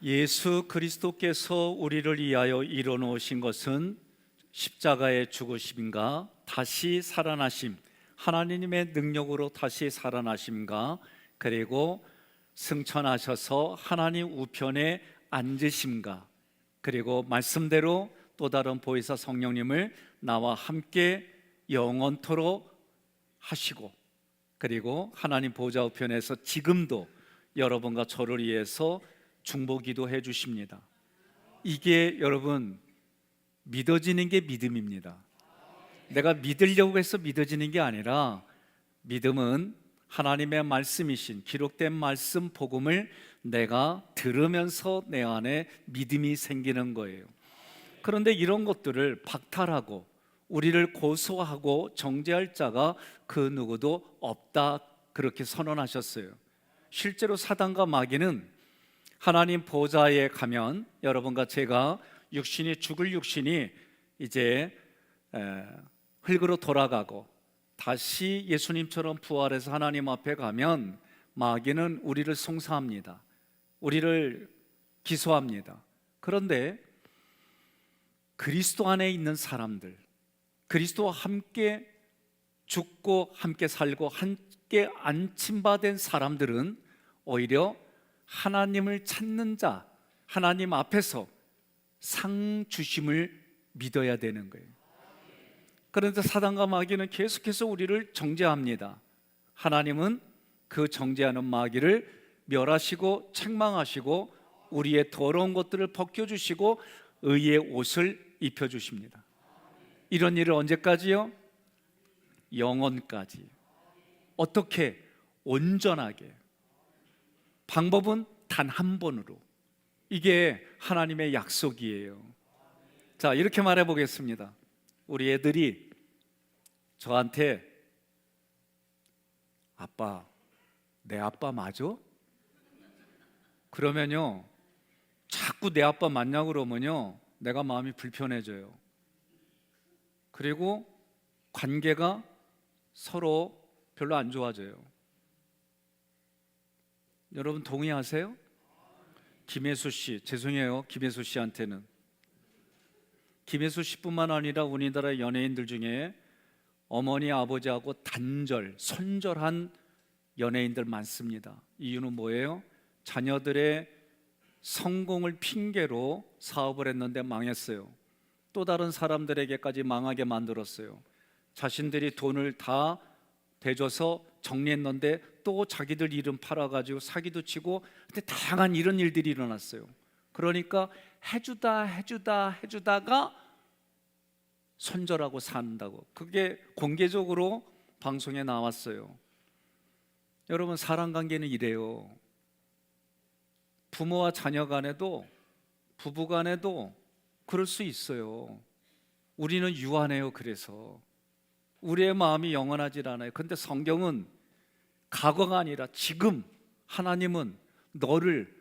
예수 그리스도께서 우리를 위하여 이뤄놓으신 것은 십자가의 죽으심인가 다시 살아나심, 하나님의 능력으로 다시 살아나심과 그리고 승천하셔서 하나님 우편에 앉으심과 그리고 말씀대로 또 다른 보혜사 성령님을 나와 함께 영원토록 하시고 그리고 하나님 보좌 우편에서 지금도 여러분과 저를 위해서 중보기도 해 주십니다. 이게 여러분 믿어지는 게 믿음입니다. 내가 믿으려고 해서 믿어지는 게 아니라 믿음은 하나님의 말씀이신 기록된 말씀 복음을 내가 들으면서 내 안에 믿음이 생기는 거예요. 그런데 이런 것들을 박탈하고 우리를 고소하고 정죄할 자가 그 누구도 없다 그렇게 선언하셨어요. 실제로 사단과 마귀는 하나님 보좌에 가면 여러분과 제가 죽을 육신이 이제 흙으로 돌아가고 다시 예수님처럼 부활해서 하나님 앞에 가면 마귀는 우리를 송사합니다. 우리를 기소합니다. 그런데 그리스도 안에 있는 사람들, 그리스도와 함께 죽고 함께 살고 함께 안침받은 사람들은 오히려 하나님을 찾는 자, 하나님 앞에서 상 주심을 믿어야 되는 거예요. 그런데 사단과 마귀는 계속해서 우리를 정죄합니다. 하나님은 그 정죄하는 마귀를 멸하시고 책망하시고 우리의 더러운 것들을 벗겨주시고 의의 옷을 입혀주십니다. 이런 일을 언제까지요? 영원까지. 어떻게? 온전하게. 방법은 단 한 번으로. 이게 하나님의 약속이에요. 자, 이렇게 말해 보겠습니다. 우리 애들이 저한테 아빠, 내 아빠 맞아? 그러면요 자꾸 내 아빠 맞냐고 그러면요 내가 마음이 불편해져요. 그리고 관계가 서로 별로 안 좋아져요. 여러분 동의하세요? 김혜수 씨, 죄송해요. 김혜수 씨한테는 김혜수 씨뿐만 아니라 우리나라 연예인들 중에 어머니 아버지하고 단절, 손절한 연예인들 많습니다. 이유는 뭐예요? 자녀들의 성공을 핑계로 사업을 했는데 망했어요. 또 다른 사람들에게까지 망하게 만들었어요. 자신들이 돈을 다 대줘서 정리했는데 또 자기들 이름 팔아가지고 사기도 치고 근데 다양한 이런 일들이 일어났어요. 그러니까 해주다가 손절하고 산다고 그게 공개적으로 방송에 나왔어요. 여러분 사람관계는 이래요. 부모와 자녀 간에도 부부 간에도 그럴 수 있어요. 우리는 유한해요. 그래서 우리의 마음이 영원하질 않아요. 그런데 성경은 과거가 아니라 지금 하나님은 너를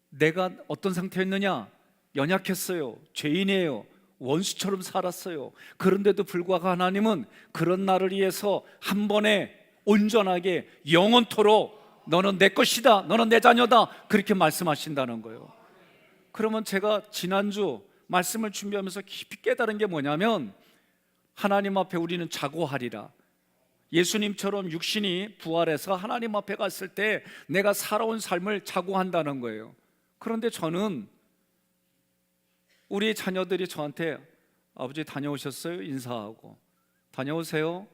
내가 어떤 상태였느냐? 연약했어요. 죄인이에요. 원수처럼 살았어요. 그런데도 불구하고 하나님은 그런 나를 위해서 한 번에 온전하게 영원토록 너는 내 것이다. 너는 내 자녀다. 그렇게 말씀하신다는 거예요. 그러면 제가 지난주 말씀을 준비하면서 깊이 깨달은 게 뭐냐면 하나님 앞에 우리는 자고하리라. 예수님처럼 육신이 부활해서 하나님 앞에 갔을 때 내가 살아온 삶을 자고한다는 거예요. 그런데 저는 우리 자녀들이 저한테 아버지 다녀오셨어요? 인사하고 다녀오세요.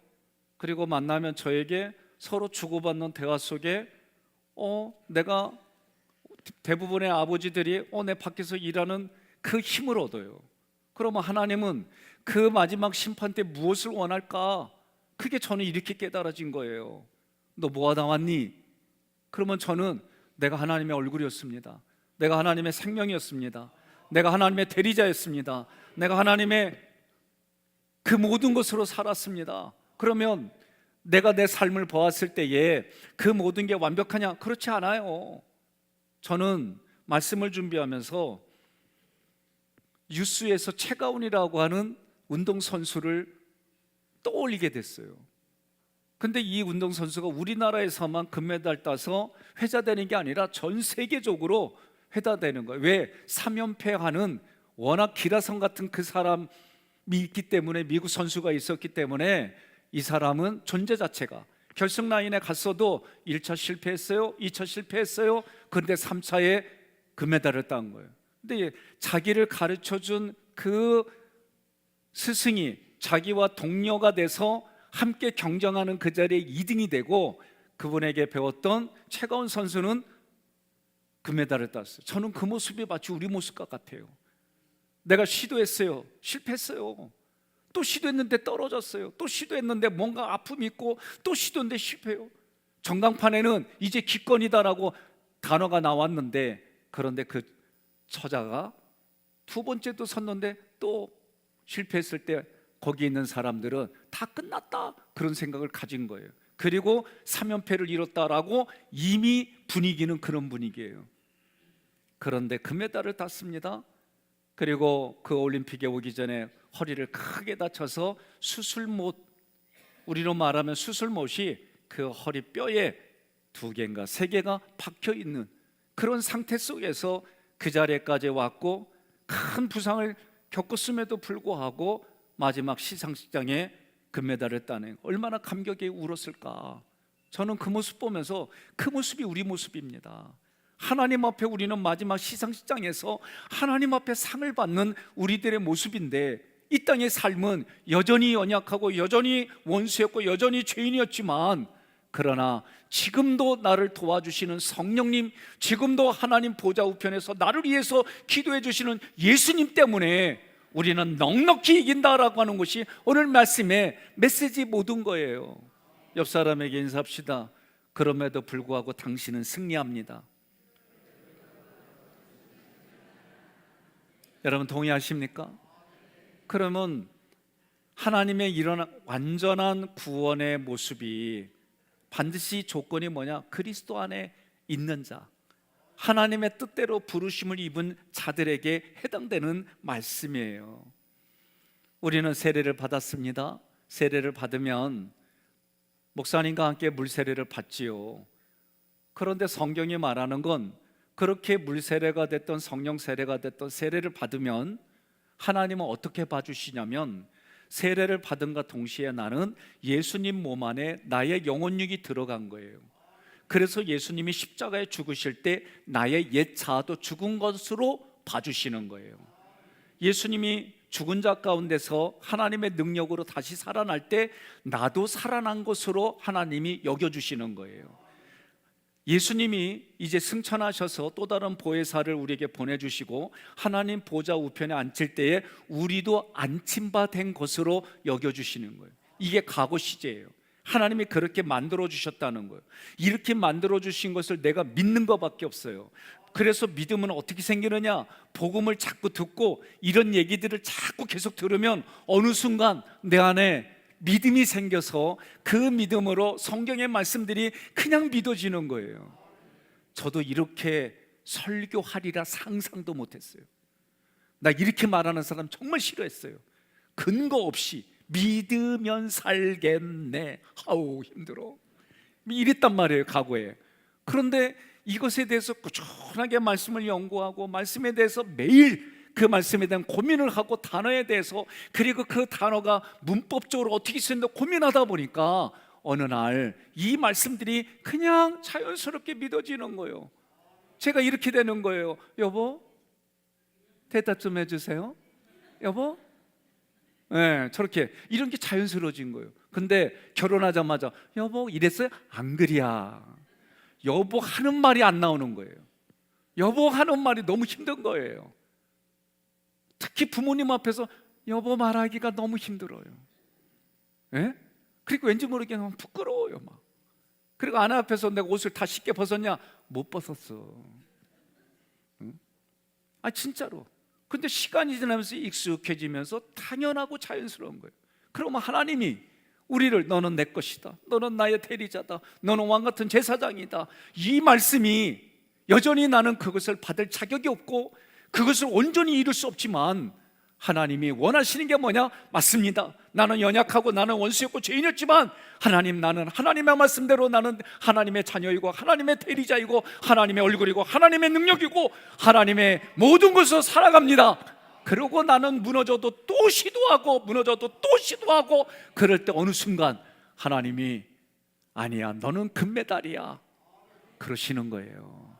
그리고 만나면 저에게 서로 주고받는 대화 속에 내가 대부분의 아버지들이 내 밖에서 일하는 그 힘을 얻어요. 그러면 하나님은 그 마지막 심판 때 무엇을 원할까? 그게 저는 이렇게 깨달아진 거예요. 너 뭐 하다 왔니? 그러면 저는 내가 하나님의 얼굴이었습니다. 내가 하나님의 생명이었습니다. 내가 하나님의 대리자였습니다. 내가 하나님의 그 모든 것으로 살았습니다. 그러면 내가 내 삶을 보았을 때에 그 모든 게 완벽하냐? 그렇지 않아요. 저는 말씀을 준비하면서 유스에서 최가운이라고 하는 운동선수를 떠올리게 됐어요. 근데 이 운동선수가 우리나라에서만 금메달 따서 회자되는 게 아니라 전 세계적으로 해다 되는 거예요. 왜? 삼연패하는 워낙 기라성 같은 그 사람이 있기 때문에, 미국 선수가 있었기 때문에 이 사람은 존재 자체가 결승 라인에 갔어도 1차 실패했어요, 2차 실패했어요. 그런데 3차에 금메달을 딴 거예요. 근데 자기를 가르쳐준 그 스승이 자기와 동료가 돼서 함께 경쟁하는 그 자리에 2등이 되고, 그분에게 배웠던 최가운 선수는 금메달을 땄어요. 저는 그 모습이 마치 우리 모습과 같아요. 내가 시도했어요, 실패했어요. 또 시도했는데 떨어졌어요. 또 시도했는데 뭔가 아픔이 있고, 또 시도했는데 실패해요. 전광판에는 이제 기권이다라고 단어가 나왔는데, 그런데 그 처자가 두 번째도 섰는데 또 실패했을 때 거기 있는 사람들은 다 끝났다 그런 생각을 가진 거예요. 그리고 3연패를 이뤘다라고 이미 분위기는 그런 분위기예요. 그런데 금메달을 땄습니다. 그리고 그 올림픽에 오기 전에 허리를 크게 다쳐서 수술못, 우리로 말하면 수술못이 그 허리 뼈에 2개인가 3개가 박혀 있는 그런 상태 속에서 그 자리에까지 왔고, 큰 부상을 겪었음에도 불구하고 마지막 시상식장에 금메달을 따는, 얼마나 감격에 울었을까. 저는 그 모습 보면서 그 모습이 우리 모습입니다. 하나님 앞에 우리는 마지막 시상식장에서 하나님 앞에 상을 받는 우리들의 모습인데, 이 땅의 삶은 여전히 연약하고 여전히 원수였고 여전히 죄인이었지만, 그러나 지금도 나를 도와주시는 성령님, 지금도 하나님 보좌 우편에서 나를 위해서 기도해 주시는 예수님 때문에 우리는 넉넉히 이긴다라고 하는 것이 오늘 말씀의 메시지 모든 거예요. 옆 사람에게 인사합시다. 그럼에도 불구하고 당신은 승리합니다. 여러분 동의하십니까? 그러면 하나님의 이런 완전한 구원의 모습이 반드시 조건이 뭐냐? 그리스도 안에 있는 자, 하나님의 뜻대로 부르심을 입은 자들에게 해당되는 말씀이에요. 우리는 세례를 받았습니다. 세례를 받으면 목사님과 함께 물세례를 받지요. 그런데 성경이 말하는 건, 그렇게 물세례가 됐던 성령 세례가 됐던 세례를 받으면 하나님은 어떻게 봐주시냐면, 세례를 받은과 동시에 나는 예수님 몸 안에 나의 영혼육이 들어간 거예요. 그래서 예수님이 십자가에 죽으실 때 나의 옛 자아도 죽은 것으로 봐주시는 거예요. 예수님이 죽은 자 가운데서 하나님의 능력으로 다시 살아날 때 나도 살아난 것으로 하나님이 여겨주시는 거예요. 예수님이 이제 승천하셔서 또 다른 보혜사를 우리에게 보내주시고 하나님 보좌 우편에 앉힐 때에 우리도 앉힌 바 된 것으로 여겨주시는 거예요. 이게 과거 시제예요. 하나님이 그렇게 만들어 주셨다는 거예요. 이렇게 만들어 주신 것을 내가 믿는 것밖에 없어요. 그래서 믿음은 어떻게 생기느냐? 복음을 자꾸 듣고 이런 얘기들을 자꾸 계속 들으면 어느 순간 내 안에 믿음이 생겨서 그 믿음으로 성경의 말씀들이 그냥 믿어지는 거예요. 저도 이렇게 설교하리라 상상도 못했어요. 나 이렇게 말하는 사람 정말 싫어했어요. 근거 없이 믿으면 살겠네, 아우 힘들어, 이랬단 말이에요 과거에. 그런데 이것에 대해서 꾸준하게 말씀을 연구하고 말씀에 대해서 매일 그 말씀에 대한 고민을 하고 단어에 대해서, 그리고 그 단어가 문법적으로 어떻게 쓰는지 고민하다 보니까 어느 날 이 말씀들이 그냥 자연스럽게 믿어지는 거예요. 제가 이렇게 되는 거예요. 여보 대답 좀 해주세요. 여보, 네, 저렇게 이런 게 자연스러워진 거예요. 근데 결혼하자마자 여보 이랬어요? 안 그리야. 여보 하는 말이 안 나오는 거예요. 여보 하는 말이 너무 힘든 거예요. 특히 부모님 앞에서 여보 말하기가 너무 힘들어요. 예? 그리고 왠지 모르게 너무 부끄러워요 막. 그리고 아내 앞에서 내가 옷을 다 쉽게 벗었냐? 못 벗었어. 응? 아 진짜로. 근데 시간이 지나면서 익숙해지면서 당연하고 자연스러운 거예요. 그러면 하나님이 우리를 너는 내 것이다, 너는 나의 대리자다, 너는 왕같은 제사장이다, 이 말씀이 여전히 나는 그것을 받을 자격이 없고 그것을 온전히 이룰 수 없지만 하나님이 원하시는 게 뭐냐? 맞습니다. 나는 연약하고 나는 원수였고 죄인이었지만 하나님, 나는 하나님의 말씀대로 나는 하나님의 자녀이고 하나님의 대리자이고 하나님의 얼굴이고 하나님의 능력이고 하나님의 모든 것으로 살아갑니다. 그러고 나는 무너져도 또 시도하고 무너져도 또 시도하고, 그럴 때 어느 순간 하나님이 아니야, 너는 금메달이야, 그러시는 거예요.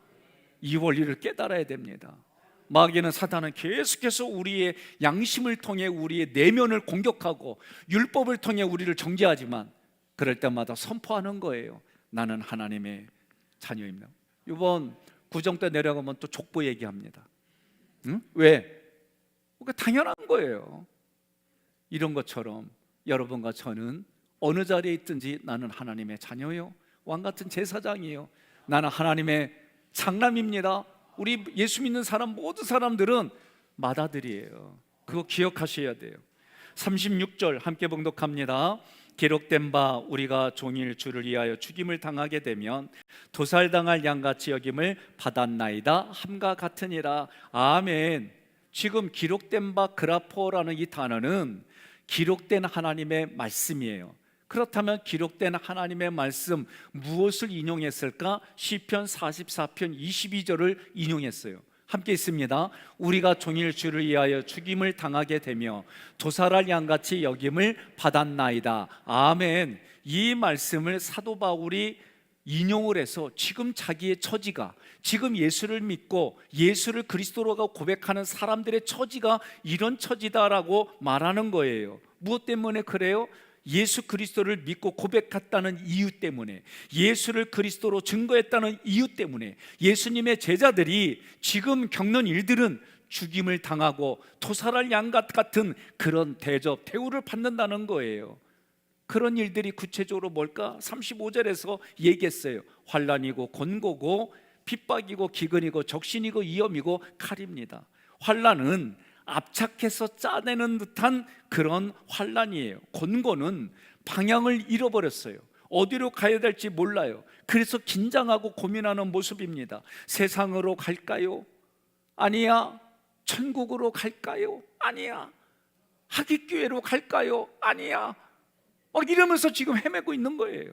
이 원리를 깨달아야 됩니다. 마귀는, 사탄은 계속해서 우리의 양심을 통해 우리의 내면을 공격하고 율법을 통해 우리를 정죄하지만 그럴 때마다 선포하는 거예요. 나는 하나님의 자녀입니다. 이번 구정 때 내려가면 또 족보 얘기합니다. 응? 왜? 그러니까 당연한 거예요. 이런 것처럼 여러분과 저는 어느 자리에 있든지 나는 하나님의 자녀요, 왕같은 제사장이에요, 나는 하나님의 장남입니다. 우리 예수 믿는 사람 모든 사람들은 맏아들이에요. 그거 기억하셔야 돼요. 36절 함께 봉독합니다. 기록된 바 우리가 종일 주를 위하여 죽임을 당하게 되면 도살당할 양같이 여김을 받았나이다 함과 같으니라. 아멘. 지금 기록된 바 그라포라는 이 단어는 기록된 하나님의 말씀이에요. 그렇다면 기록된 하나님의 말씀 무엇을 인용했을까? 시편 44편 22절을 인용했어요. 함께 있습니다. 우리가 종일 주를 위하여 죽임을 당하게 되며 도살할 양같이 여김을 받았나이다. 아멘. 이 말씀을 사도 바울이 인용을 해서 지금 자기의 처지가, 지금 예수를 믿고 예수를 그리스도로 고백하는 사람들의 처지가 이런 처지다라고 말하는 거예요. 무엇 때문에 그래요? 예수 그리스도를 믿고 고백했다는 이유 때문에, 예수를 그리스도로 증거했다는 이유 때문에 예수님의 제자들이 지금 겪는 일들은 죽임을 당하고 토살할 양같 같은 그런 대접, 대우를 받는다는 거예요. 그런 일들이 구체적으로 뭘까? 35절에서 얘기했어요. 환난이고 곤고고 핍박이고 기근이고 적신이고 위험이고 칼입니다. 환난은 압착해서 짜내는 듯한 그런 환난이에요. 곤고는 방향을 잃어버렸어요. 어디로 가야 될지 몰라요. 그래서 긴장하고 고민하는 모습입니다. 세상으로 갈까요? 아니야. 천국으로 갈까요? 아니야. 하깃교회로 갈까요? 아니야. 막 이러면서 지금 헤매고 있는 거예요.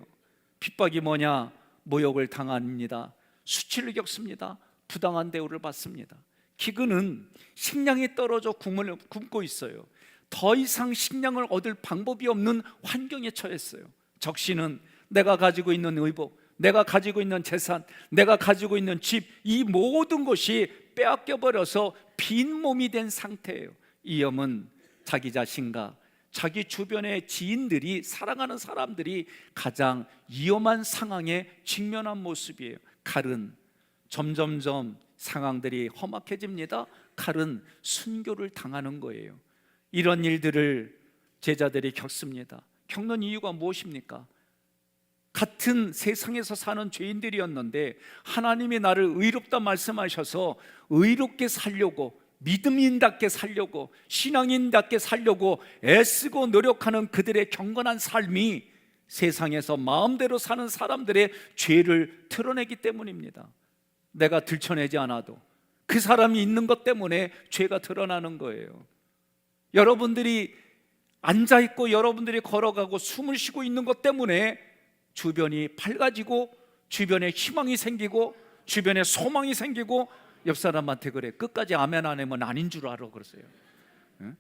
핍박이 뭐냐? 모욕을 당합니다. 수치를 겪습니다. 부당한 대우를 받습니다. 기근은 식량이 떨어져 굶고 있어요. 더 이상 식량을 얻을 방법이 없는 환경에 처했어요. 적신은 내가 가지고 있는 의복, 내가 가지고 있는 재산, 내가 가지고 있는 집, 이 모든 것이 빼앗겨 버려서 빈 몸이 된 상태예요. 위험은 자기 자신과 자기 주변의 지인들이, 사랑하는 사람들이 가장 위험한 상황에 직면한 모습이에요. 칼은 점점점 상황들이 험악해집니다. 칼은 순교를 당하는 거예요. 이런 일들을 제자들이 겪습니다. 겪는 이유가 무엇입니까? 같은 세상에서 사는 죄인들이었는데 하나님이 나를 의롭다 말씀하셔서 의롭게 살려고, 믿음인답게 살려고, 신앙인답게 살려고 애쓰고 노력하는 그들의 경건한 삶이 세상에서 마음대로 사는 사람들의 죄를 드러내기 때문입니다. 내가 들춰내지 않아도 그 사람이 있는 것 때문에 죄가 드러나는 거예요. 여러분들이 앉아있고 여러분들이 걸어가고 숨을 쉬고 있는 것 때문에 주변이 밝아지고 주변에 희망이 생기고 주변에 소망이 생기고, 옆 사람한테 그래, 끝까지 아멘 안 하면 아닌 줄 알아, 그러세요. 응?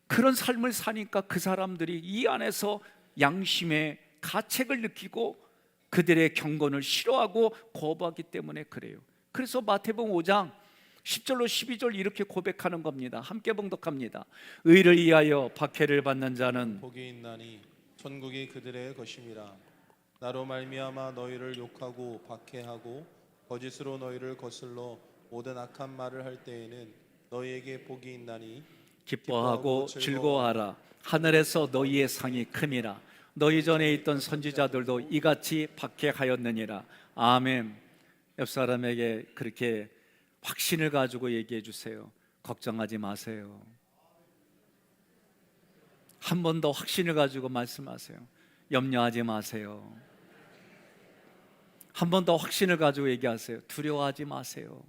그런 삶을 사니까 그 사람들이 이 안에서 양심의 가책을 느끼고 그들의 경건을 싫어하고 거부하기 때문에 그래요. 그래서 마태복음 5장 10절로 12절 이렇게 고백하는 겁니다. 함께 봉독합니다. 의를 위하여 박해를 받는 자는 복이 있나니 천국이 그들의 것임이라. 나로 말미암아 너희를 욕하고 박해하고 거짓으로 너희를 거슬러 모든 악한 말을 할 때에는 너희에게 복이 있나니 기뻐하고 즐거워하라. 하늘에서 너희의 상이 큼이라. 너희 전에 있던 선지자들도 이같이 박해하였느니라. 아멘. 옆 사람에게 그렇게 확신을 가지고 얘기해 주세요. 걱정하지 마세요. 한 번 더 확신을 가지고 말씀하세요. 염려하지 마세요. 한 번 더 확신을 가지고 얘기하세요. 두려워하지 마세요.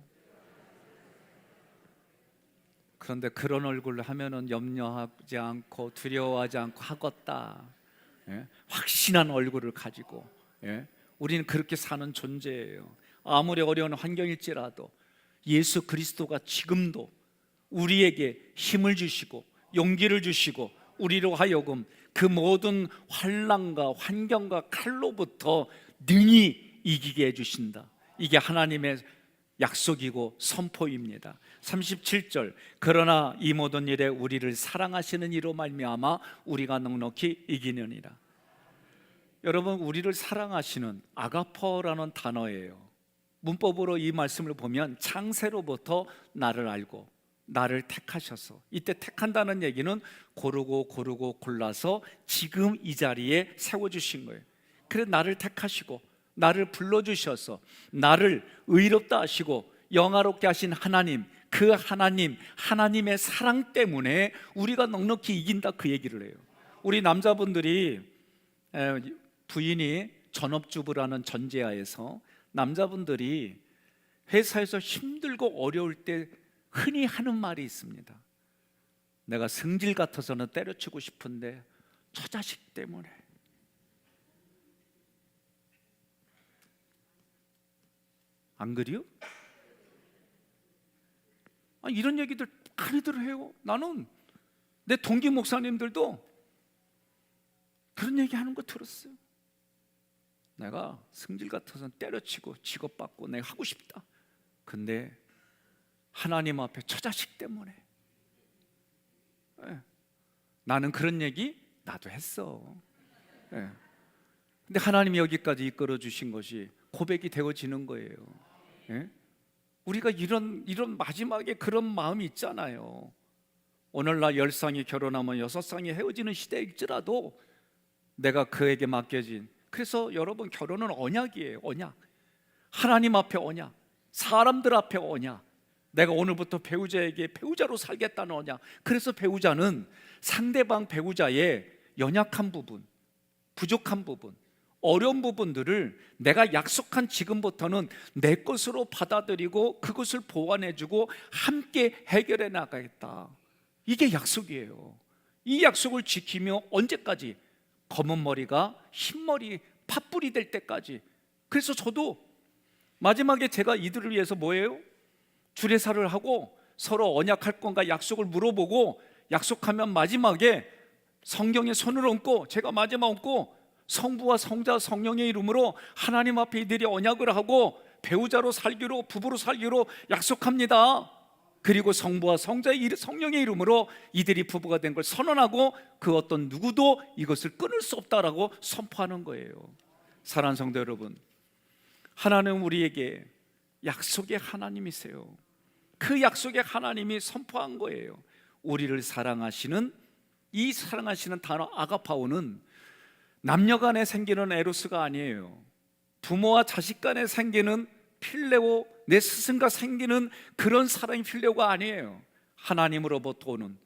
그런데 그런 얼굴을 하면은 염려하지 않고 두려워하지 않고 하겠다. 예? 확신한 얼굴을 가지고, 예? 우리는 그렇게 사는 존재예요. 아무리 어려운 환경일지라도 예수 그리스도가 지금도 우리에게 힘을 주시고 용기를 주시고 우리로 하여금 그 모든 환난과 환경과 칼로부터 능히 이기게 해주신다. 이게 하나님의 약속이고 선포입니다. 37절, 그러나 이 모든 일에 우리를 사랑하시는 이로 말미암아 우리가 넉넉히 이기느니라. 여러분, 우리를 사랑하시는 아가퍼라는 단어예요. 문법으로 이 말씀을 보면 창세로부터 나를 알고 나를 택하셔서, 이때 택한다는 얘기는 고르고 골라서 지금 이 자리에 세워주신 거예요. 그래 나를 택하시고 나를 불러주셔서 나를 의롭다 하시고 영화롭게 하신 하나님, 그 하나님의 사랑 때문에 우리가 넉넉히 이긴다, 그 얘기를 해요. 우리 남자분들이, 부인이 전업주부라는 전제하에서 남자분들이 회사에서 힘들고 어려울 때 흔히 하는 말이 있습니다. 내가 성질 같아서는 때려치고 싶은데 저 자식 때문에. 안 그래요? 이런 얘기들 많이들 해요. 나는 내 동기 목사님들도 그런 얘기 하는 거 들었어요. 내가 성질 같아서는 때려치고 직업받고 내가 하고 싶다. 근데 하나님 앞에 저 자식 때문에. 나는 그런 얘기 나도 했어. 근데 하나님이 여기까지 이끌어 주신 것이 고백이 되어지는 거예요. 우리가 이런 마지막에 그런 마음이 있잖아요. 오늘날 10쌍이 결혼하면 6쌍이 헤어지는 시대일지라도 내가 그에게 맡겨진, 그래서 여러분, 결혼은 언약이에요. 언약. 하나님 앞에 언약, 사람들 앞에 언약. 내가 오늘부터 배우자에게 배우자로 살겠다는 언약. 그래서 배우자는 상대방 배우자의 연약한 부분, 부족한 부분, 어려운 부분들을 내가 약속한 지금부터는 내 것으로 받아들이고 그것을 보완해주고 함께 해결해 나가겠다. 이게 약속이에요. 이 약속을 지키며 언제까지? 검은 머리가 흰머리 팥불이 될 때까지. 그래서 저도 마지막에 제가 이들을 위해서 뭐예요? 주례사를 하고 서로 언약할 건가 약속을 물어보고, 약속하면 마지막에 성경에 손을 얹고, 제가 마지막 얹고 성부와 성자 성령의 이름으로 하나님 앞에 이들이 언약을 하고 배우자로 살기로, 부부로 살기로 약속합니다. 그리고 성부와 성령의 이름으로 이들이 부부가 된 걸 선언하고 그 어떤 누구도 이것을 끊을 수 없다라고 선포하는 거예요. 사랑하는 성도 여러분, 하나님은 우리에게 약속의 하나님이세요. 그 약속의 하나님이 선포한 거예요. 우리를 사랑하시는, 이 사랑하시는 단어 아가파오는 남녀 간에 생기는 에로스가 아니에요. 부모와 자식 간에 생기는 필레오, 내 스승과 생기는 그런 사랑이 필레오가 아니에요. 하나님으로부터 오는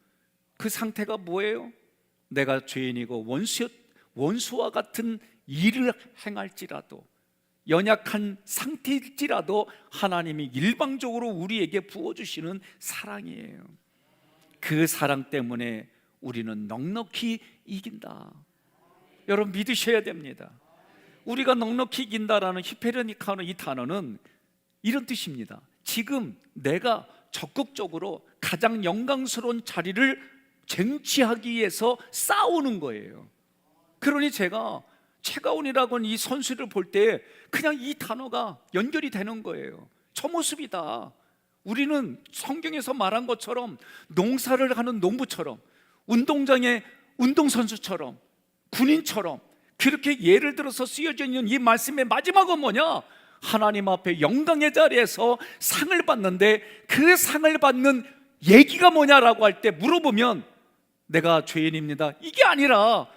그 상태가 뭐예요? 내가 죄인이고 원수와 같은 일을 행할지라도, 연약한 상태일지라도 하나님이 일방적으로 우리에게 부어주시는 사랑이에요. 그 사랑 때문에 우리는 넉넉히 이긴다. 여러분, 믿으셔야 됩니다. 우리가 넉넉히 이긴다라는 히페르니카는, 이 단어는 이런 뜻입니다. 지금 내가 적극적으로 가장 영광스러운 자리를 쟁취하기 위해서 싸우는 거예요. 그러니 제가 최가온이라고는 이 선수를 볼 때 그냥 이 단어가 연결이 되는 거예요. 저 모습이다. 우리는 성경에서 말한 것처럼 농사를 하는 농부처럼, 운동장의 운동선수처럼, 군인처럼 그렇게 예를 들어서 쓰여져 있는 이 말씀의 마지막은 뭐냐? 하나님 앞에 영광의 자리에서 상을 받는데, 그 상을 받는 얘기가 뭐냐라고 할 때 물어보면 내가 죄인입니다, 이게 아니라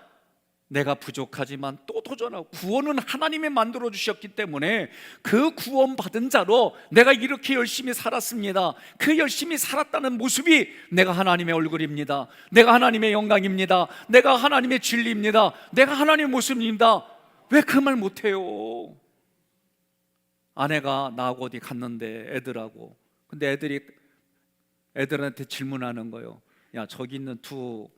내가 부족하지만 또 도전하고, 구원은 하나님이 만들어 주셨기 때문에 그 구원 받은 자로 내가 이렇게 열심히 살았습니다. 그 열심히 살았다는 모습이 내가 하나님의 얼굴입니다. 내가 하나님의 영광입니다. 내가 하나님의 진리입니다. 내가 하나님의 모습입니다. 왜 그 말 못해요? 아내가 나하고 어디 갔는데 애들하고, 근데 애들이 애들한테 질문하는 거예요. 야, 저기 있는 두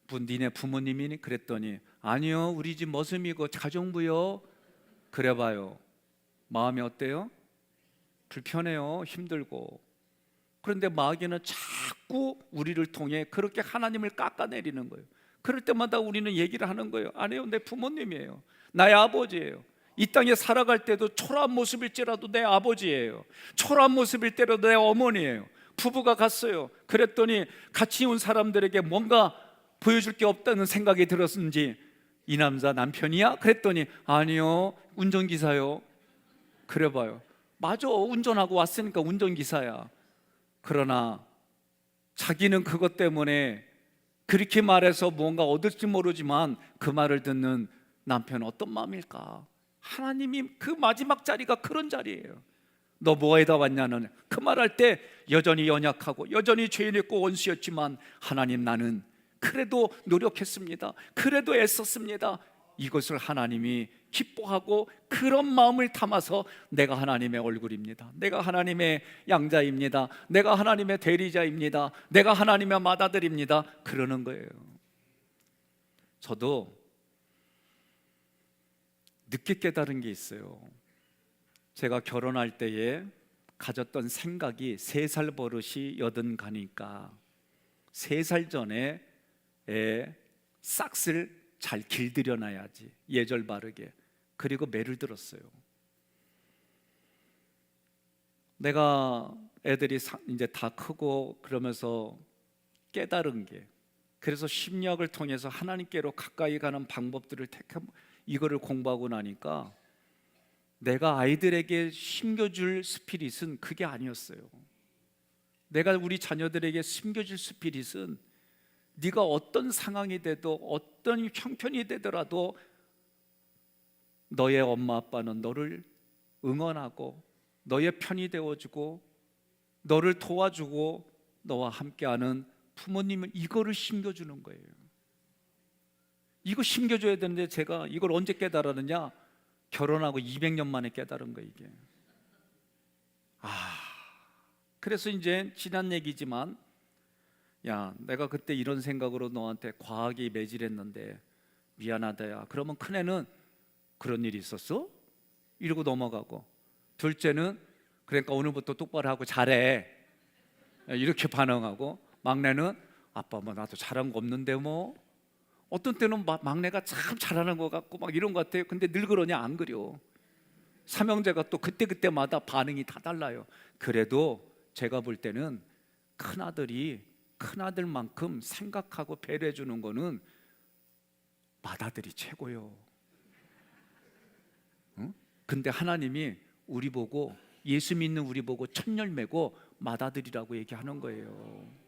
분 니네 부모님이니? 그랬더니 아니요, 우리 집 머슴이고 가정부요. 그래봐요, 마음이 어때요? 불편해요, 힘들고. 그런데 마귀는 자꾸 우리를 통해 그렇게 하나님을 깎아내리는 거예요. 그럴 때마다 우리는 얘기를 하는 거예요. 아니요, 내 부모님이에요, 나의 아버지예요. 이 땅에 살아갈 때도 초라한 모습일지라도 내 아버지예요. 초라한 모습일 때라도 내 어머니예요. 부부가 갔어요. 그랬더니 같이 온 사람들에게 뭔가 보여줄 게 없다는 생각이 들었는지 이 남자 남편이야? 그랬더니 아니요, 운전기사요. 그래봐요, 맞아, 운전하고 왔으니까 운전기사야. 그러나 자기는 그것 때문에 그렇게 말해서 뭔가 얻을지 모르지만 그 말을 듣는 남편은 어떤 마음일까? 하나님이 그 마지막 자리가 그런 자리예요. 너 뭐에다 왔냐는 그 말할 때 여전히 연약하고 여전히 죄인이었고 원수였지만 하나님, 나는 그래도 노력했습니다, 그래도 애썼습니다. 이것을 하나님이 기뻐하고 그런 마음을 담아서 내가 하나님의 얼굴입니다, 내가 하나님의 양자입니다, 내가 하나님의 대리자입니다, 내가 하나님의 맏아들입니다, 그러는 거예요. 저도 늦게 깨달은 게 있어요. 제가 결혼할 때에 가졌던 생각이 3살 버릇이 80 가니까 3살 전에 애 싹을 잘 길들여 놔야지, 예절 바르게. 그리고 매를 들었어요. 내가 애들이 이제 다 크고 그러면서 깨달은 게, 그래서 심리학을 통해서 하나님께로 가까이 가는 방법들을 이거를 공부하고 나니까 내가 아이들에게 심겨줄 스피릿은 그게 아니었어요. 내가 우리 자녀들에게 심겨줄 스피릿은 네가 어떤 상황이 돼도 어떤 형편이 되더라도 너의 엄마 아빠는 너를 응원하고 너의 편이 되어주고 너를 도와주고 너와 함께하는 부모님은 이거를 심겨주는 거예요. 이거 심겨줘야 되는데 제가 이걸 언제 깨달았느냐? 결혼하고 200년 만에 깨달은 거예요, 이게. 그래서 이제 지난 얘기지만, 야, 내가 그때 이런 생각으로 너한테 과하게 매질했는데 미안하다. 야, 그러면 큰애는 그런 일이 있었어? 이러고 넘어가고, 둘째는 그러니까 오늘부터 똑바로 하고 잘해, 이렇게 반응하고, 막내는 아빠 뭐 나도 잘한 거 없는데 뭐. 어떤 때는 막내가 참 잘하는 것 같고 막 이런 것 같아요. 근데 늘 그러냐? 안 그래요. 삼형제가 또 그때마다 반응이 다 달라요. 그래도 제가 볼 때는 큰아들이 큰아들만큼 생각하고 배려해 주는 거는 맏아들이 최고요. 응? 근데 하나님이 우리 보고, 예수 믿는 우리 보고 첫 열매고 맏아들이라고 얘기하는 거예요.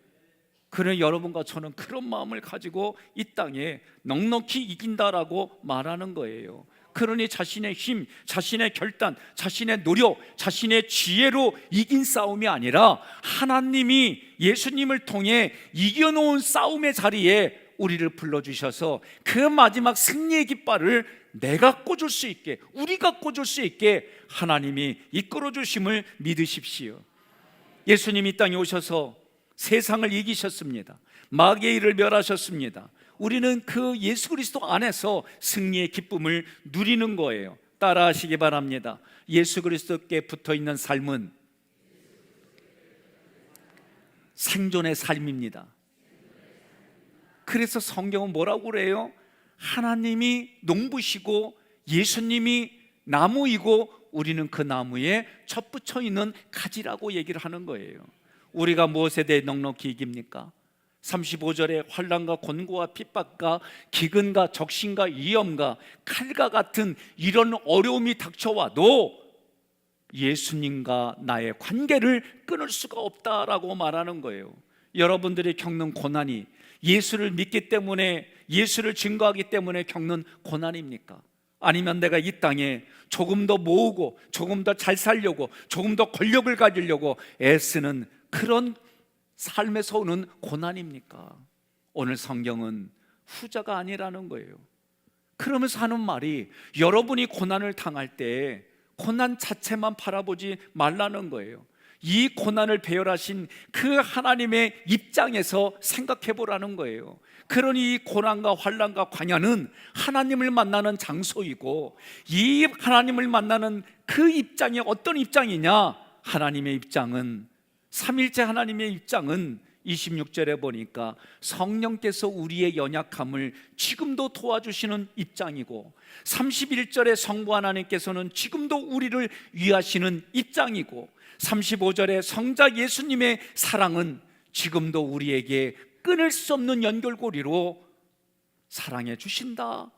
그런 여러분과 저는 그런 마음을 가지고 이 땅에 넉넉히 이긴다라고 말하는 거예요. 그러니 자신의 힘, 자신의 결단, 자신의 노력, 자신의 지혜로 이긴 싸움이 아니라 하나님이 예수님을 통해 이겨놓은 싸움의 자리에 우리를 불러주셔서 그 마지막 승리의 깃발을 내가 꽂을 수 있게, 우리가 꽂을 수 있게 하나님이 이끌어 주심을 믿으십시오. 예수님이 이 땅에 오셔서 세상을 이기셨습니다. 마귀의 일을 멸하셨습니다. 우리는 그 예수 그리스도 안에서 승리의 기쁨을 누리는 거예요. 따라하시기 바랍니다. 예수 그리스도께 붙어있는 삶은 생존의 삶입니다. 그래서 성경은 뭐라고 그래요? 하나님이 농부시고 예수님이 나무이고 우리는 그 나무에 접붙여 있는 가지라고 얘기를 하는 거예요. 우리가 무엇에 대해 넉넉히 이깁니까? 35절에 환난과 곤고와 핍박과 기근과 적신과 위험과 칼과 같은 이런 어려움이 닥쳐와도 예수님과 나의 관계를 끊을 수가 없다라고 말하는 거예요. 여러분들이 겪는 고난이 예수를 믿기 때문에, 예수를 증거하기 때문에 겪는 고난입니까? 아니면 내가 이 땅에 조금 더 모으고 조금 더 잘 살려고 조금 더 권력을 가지려고 애쓰는 그런 삶에서 오는 고난입니까? 오늘 성경은 후자가 아니라는 거예요. 그러면서 하는 말이, 여러분이 고난을 당할 때 고난 자체만 바라보지 말라는 거예요. 이 고난을 배열하신 그 하나님의 입장에서 생각해 보라는 거예요. 그러니 이 고난과 환난과 광야는 하나님을 만나는 장소이고, 이 하나님을 만나는 그 입장이 어떤 입장이냐? 하나님의 입장은, 삼일째 하나님의 입장은 26절에 보니까 성령께서 우리의 연약함을 지금도 도와주시는 입장이고, 31절에 성부 하나님께서는 지금도 우리를 위하시는 입장이고, 35절에 성자 예수님의 사랑은 지금도 우리에게 끊을 수 없는 연결고리로 사랑해 주신다.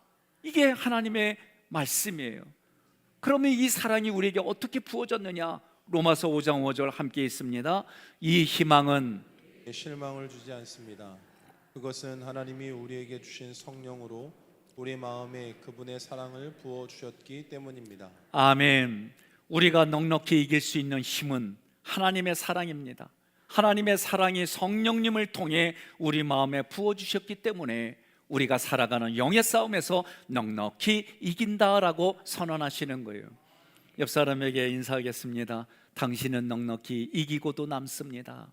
이게 하나님의 말씀이에요. 그러면 이 사랑이 우리에게 어떻게 부어졌느냐? 로마서 5장 5절 함께 있습니다. 이 희망은 실망을 주지 않습니다. 그것은 하나님이 우리에게 주신 성령으로 우리 마음에 그분의 사랑을 부어 주셨기 때문입니다. 아멘. 우리가 넉넉히 이길 수 있는 힘은 하나님의 사랑입니다. 하나님의 사랑이 성령님을 통해 우리 마음에 부어주셨기 때문에 우리가 살아가는 영의 싸움에서 넉넉히 이긴다라고 선언하시는 거예요. 옆 사람에게 인사하겠습니다. 당신은 넉넉히 이기고도 남습니다.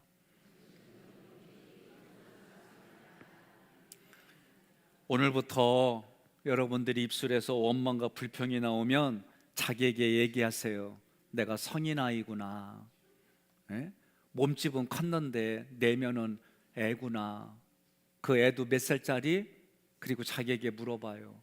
오늘부터 여러분들이 입술에서 원망과 불평이 나오면 자기에게 얘기하세요. 내가 성인 아이구나. 예? 몸집은 컸는데 내면은 애구나. 그 애도 몇 살짜리? 그리고 자기에게 물어봐요.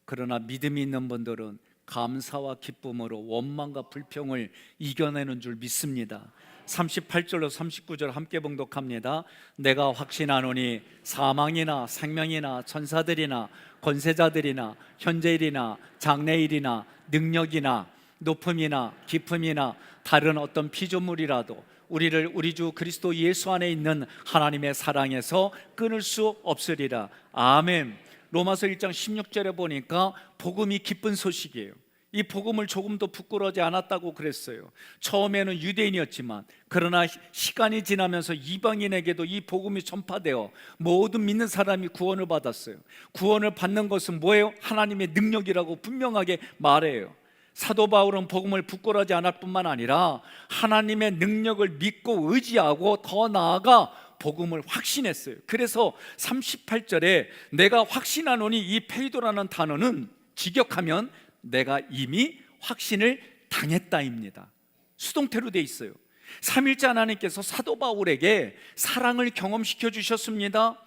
그러나 믿음이 있는 분들은 감사와 기쁨으로 원망과 불평을 이겨내는 줄 믿습니다. 38절로 39절 함께 봉독합니다. 내가 확신하노니 사망이나 생명이나 천사들이나 권세자들이나 현재일이나 장래일이나 능력이나 높음이나 깊음이나 다른 어떤 피조물이라도 우리를 우리 주 그리스도 예수 안에 있는 하나님의 사랑에서 끊을 수 없으리라. 아멘. 로마서 1장 16절에 보니까 복음이 기쁜 소식이에요. 이 복음을 조금도 부끄러워하지 않았다고 그랬어요. 처음에는 유대인이었지만 그러나 시간이 지나면서 이방인에게도 이 복음이 전파되어 모든 믿는 사람이 구원을 받았어요. 구원을 받는 것은 뭐예요? 하나님의 능력이라고 분명하게 말해요. 사도 바울은 복음을 부끄러워하지 않을 뿐만 아니라 하나님의 능력을 믿고 의지하고 더 나아가 복음을 확신했어요. 그래서 38절에 내가 확신하노니, 이 페이도라는 단어는 직역하면 내가 이미 확신을 당했다입니다. 수동태로 돼 있어요. 삼일째 하나님께서 사도 바울에게 사랑을 경험시켜 주셨습니다.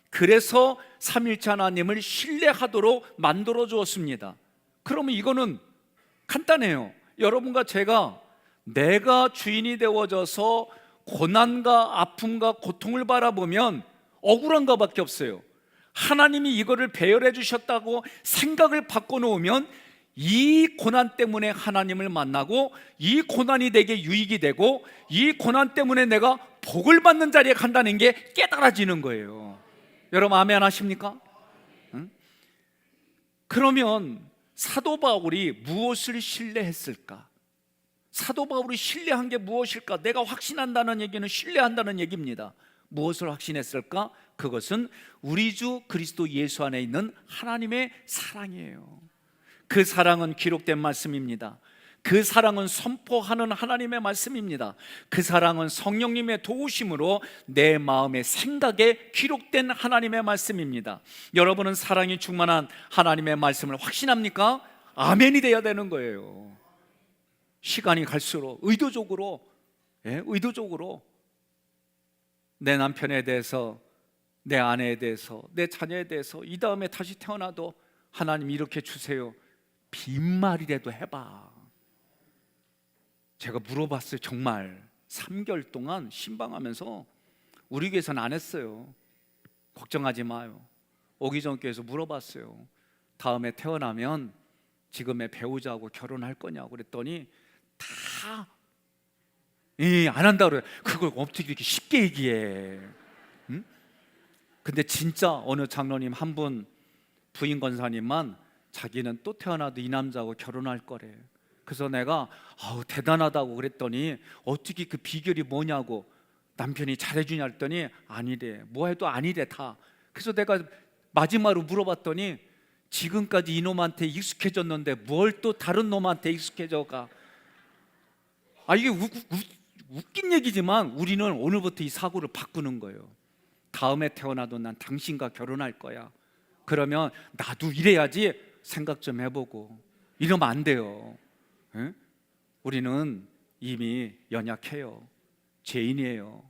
그래서 삼일째 하나님을 신뢰하도록 만들어 주었습니다. 그러면 이거는 간단해요. 여러분과 제가 내가 주인이 되어져서 고난과 아픔과 고통을 바라보면 억울한 것밖에 없어요. 하나님이 이거를 배열해 주셨다고 생각을 바꿔놓으면 이 고난 때문에 하나님을 만나고 이 고난이 내게 유익이 되고 이 고난 때문에 내가 복을 받는 자리에 간다는 게 깨달아지는 거예요. 여러분 아멘 하십니까? 응? 그러면 사도 바울이 무엇을 신뢰했을까? 사도 바울이 신뢰한 게 무엇일까? 내가 확신한다는 얘기는 신뢰한다는 얘기입니다. 무엇을 확신했을까? 그것은 우리 주 그리스도 예수 안에 있는 하나님의 사랑이에요. 그 사랑은 기록된 말씀입니다. 그 사랑은 선포하는 하나님의 말씀입니다. 그 사랑은 성령님의 도우심으로 내 마음의 생각에 기록된 하나님의 말씀입니다. 여러분은 사랑이 충만한 하나님의 말씀을 확신합니까? 아멘이 돼야 되는 거예요. 시간이 갈수록 의도적으로 내 남편에 대해서, 내 아내에 대해서, 내 자녀에 대해서 이 다음에 다시 태어나도 하나님 이렇게 주세요. 빈말이라도 해봐. 제가 물어봤어요. 정말 3개월 동안 신방하면서 우리 교회에서는 안 했어요. 걱정하지 마요. 오기 전 교회에서 물어봤어요. 다음에 태어나면 지금의 배우자하고 결혼할 거냐고 그랬더니 다 안 한다고 그래요. 그걸 어떻게 이렇게 쉽게 얘기해? 응? 근데 진짜 어느 장로님 한 분, 부인 권사님만 자기는 또 태어나도 이 남자하고 결혼할 거래. 그래서 내가 대단하다고 그랬더니 어떻게 그 비결이 뭐냐고, 남편이 잘해주냐 했더니 아니래. 뭐 해도 아니래 다. 그래서 내가 마지막으로 물어봤더니 지금까지 이놈한테 익숙해졌는데 뭘 또 다른 놈한테 익숙해져가. 이게 웃긴 얘기지만 우리는 오늘부터 이 사고를 바꾸는 거예요. 다음에 태어나도 난 당신과 결혼할 거야. 그러면 나도 이래야지 생각 좀 해보고. 이러면 안 돼요. 에? 우리는 이미 연약해요. 죄인이에요.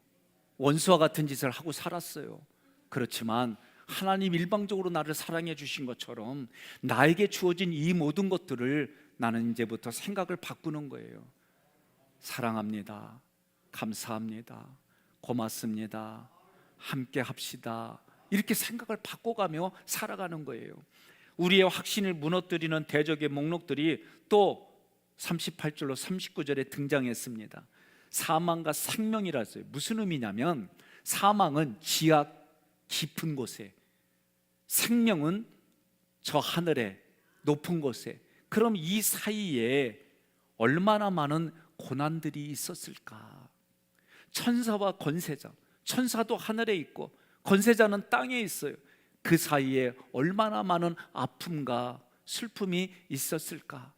원수와 같은 짓을 하고 살았어요. 그렇지만 하나님 일방적으로 나를 사랑해 주신 것처럼 나에게 주어진 이 모든 것들을 나는 이제부터 생각을 바꾸는 거예요. 사랑합니다. 감사합니다. 고맙습니다. 함께 합시다. 이렇게 생각을 바꿔가며 살아가는 거예요. 우리의 확신을 무너뜨리는 대적의 목록들이 또 38절로 39절에 등장했습니다. 사망과 생명이라 했어요. 무슨 의미냐면 사망은 지하 깊은 곳에, 생명은 저 하늘에 높은 곳에. 그럼 이 사이에 얼마나 많은 고난들이 있었을까? 천사와 권세자, 천사도 하늘에 있고 권세자는 땅에 있어요. 그 사이에 얼마나 많은 아픔과 슬픔이 있었을까?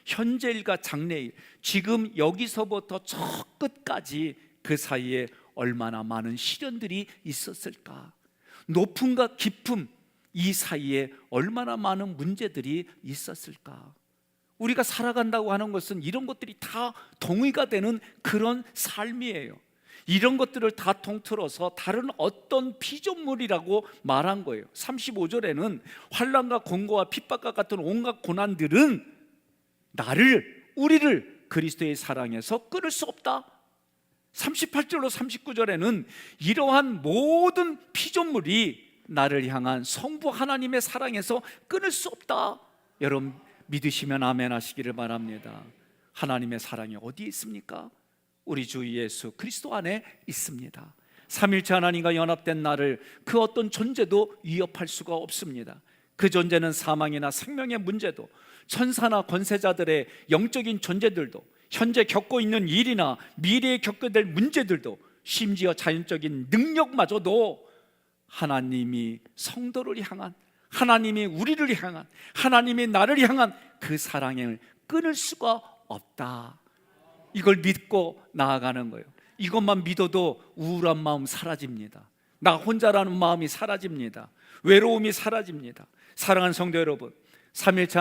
현재일과 장래일, 지금 여기서부터 저 끝까지 그 사이에 얼마나 많은 시련들이 있었을까? 높음과 깊음, 이 사이에 얼마나 많은 문제들이 있었을까? 우리가 살아간다고 하는 것은 이런 것들이 다 동의가 되는 그런 삶이에요. 이런 것들을 다 통틀어서 다른 어떤 피조물이라고 말한 거예요. 35절에는 환난과 공고와 핍박과 같은 온갖 고난들은 우리를 그리스도의 사랑에서 끊을 수 없다. 38절로 39절에는 이러한 모든 피조물이 나를 향한 성부 하나님의 사랑에서 끊을 수 없다. 여러분 믿으시면 아멘 하시기를 바랍니다. 하나님의 사랑이 어디에 있습니까? 우리 주 예수 그리스도 안에 있습니다. 삼일체 하나님과 연합된 나를 그 어떤 존재도 위협할 수가 없습니다. 그 존재는 사망이나 생명의 문제도, 천사나 권세자들의 영적인 존재들도, 현재 겪고 있는 일이나 미래에 겪게 될 문제들도, 심지어 자연적인 능력마저도 하나님이 성도를 향한, 하나님이 우리를 향한, 하나님이 나를 향한 그 사랑을 끊을 수가 없다. 이걸 믿고 나아가는 거예요. 이것만 믿어도 우울한 마음 사라집니다. 나 혼자라는 마음이 사라집니다. 외로움이 사라집니다. 사랑하는 성도 여러분, 삼일체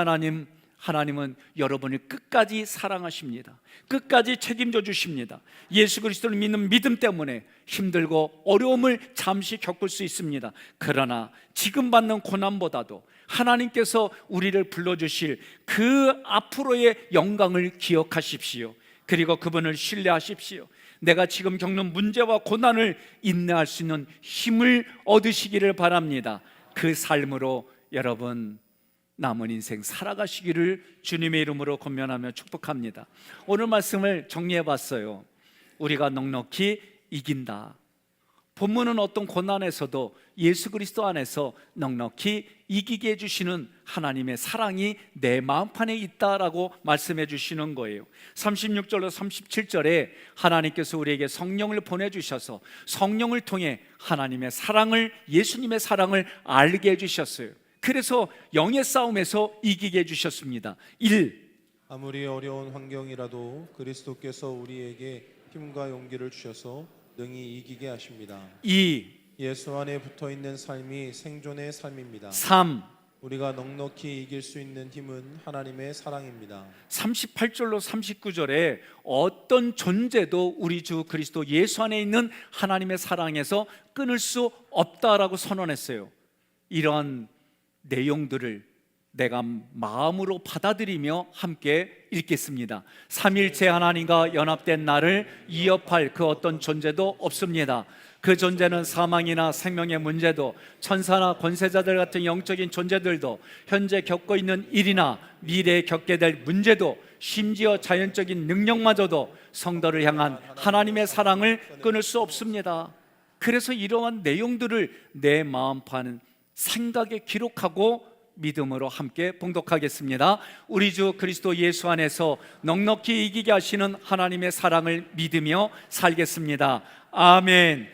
하나님은 여러분을 끝까지 사랑하십니다. 끝까지 책임져 주십니다. 예수 그리스도를 믿는 믿음 때문에 힘들고 어려움을 잠시 겪을 수 있습니다. 그러나 지금 받는 고난보다도 하나님께서 우리를 불러주실 그 앞으로의 영광을 기억하십시오. 그리고 그분을 신뢰하십시오. 내가 지금 겪는 문제와 고난을 인내할 수 있는 힘을 얻으시기를 바랍니다. 그 삶으로 여러분 남은 인생 살아가시기를 주님의 이름으로 권면하며 축복합니다. 오늘 말씀을 정리해 봤어요. 우리가 넉넉히 이긴다. 본문은 어떤 고난에서도 예수 그리스도 안에서 넉넉히 이기게 해주시는 하나님의 사랑이 내 마음판에 있다라고 말씀해 주시는 거예요. 36절로 37절에 하나님께서 우리에게 성령을 보내주셔서 성령을 통해 하나님의 사랑을, 예수님의 사랑을 알게 해주셨어요. 그래서 영의 싸움에서 이기게 해주셨습니다. 1. 아무리 어려운 환경이라도 그리스도께서 우리에게 힘과 용기를 주셔서 능히 이기게 하십니다. 2. 예수 안에 붙어있는 삶이 생존의 삶입니다. 3. 우리가 넉넉히 이길 수 있는 힘은 하나님의 사랑입니다. 38절로 39절에 어떤 존재도 우리 주 그리스도 예수 안에 있는 하나님의 사랑에서 끊을 수 없다라고 선언했어요. 이런 내용들을 내가 마음으로 받아들이며 함께 읽겠습니다. 삼일체 하나님과 연합된 나를 위협할 그 어떤 존재도 없습니다. 그 존재는 사망이나 생명의 문제도, 천사나 권세자들 같은 영적인 존재들도, 현재 겪고 있는 일이나 미래에 겪게 될 문제도, 심지어 자연적인 능력마저도 성도를 향한 하나님의 사랑을 끊을 수 없습니다. 그래서 이러한 내용들을 내 마음판 생각에 기록하고 믿음으로 함께 봉독하겠습니다. 우리 주 그리스도 예수 안에서 넉넉히 이기게 하시는 하나님의 사랑을 믿으며 살겠습니다. 아멘.